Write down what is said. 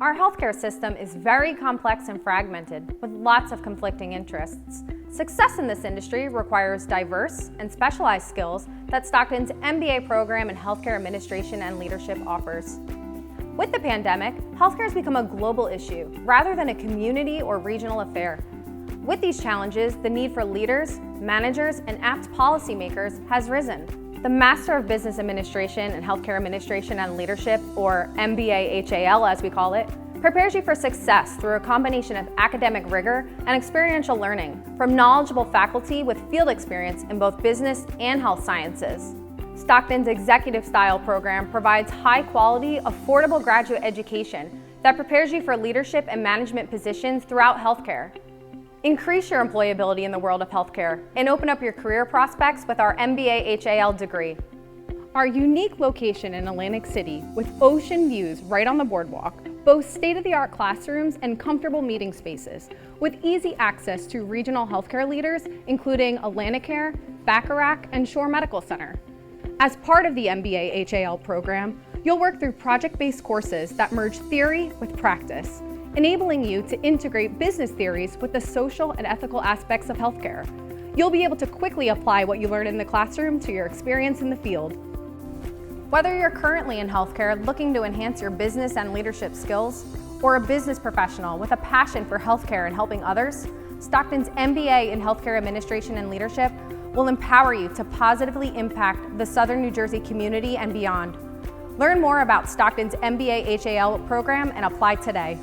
Our healthcare system is very complex and fragmented, with lots of conflicting interests. Success in this industry requires diverse and specialized skills that Stockton's MBA program in Healthcare Administration and Leadership offers. With the pandemic, healthcare has become a global issue rather than a community or regional affair. With these challenges, the need for leaders, managers, and apt policymakers has risen. The Master of Business Administration in Healthcare Administration and Leadership, or MBA HAL as we call it, prepares you for success through a combination of academic rigor and experiential learning from knowledgeable faculty with field experience in both business and health sciences. Stockton's executive style program provides high-quality, affordable graduate education that prepares you for leadership and management positions throughout healthcare. Increase your employability in the world of healthcare and open up your career prospects with our MBA HAL degree. Our unique location in Atlantic City, with ocean views right on the boardwalk, boasts state-of-the-art classrooms and comfortable meeting spaces, with easy access to regional healthcare leaders, including Atlanticare, Bacharach, and Shore Medical Center. As part of the MBA HAL program, you'll work through project-based courses that merge theory with practice, enabling you to integrate business theories with the social and ethical aspects of healthcare. You'll be able to quickly apply what you learn in the classroom to your experience in the field. Whether you're currently in healthcare looking to enhance your business and leadership skills, or a business professional with a passion for healthcare and helping others, Stockton's MBA in Healthcare Administration and Leadership will empower you to positively impact the Southern New Jersey community and beyond. Learn more about Stockton's MBA HAL program and apply today.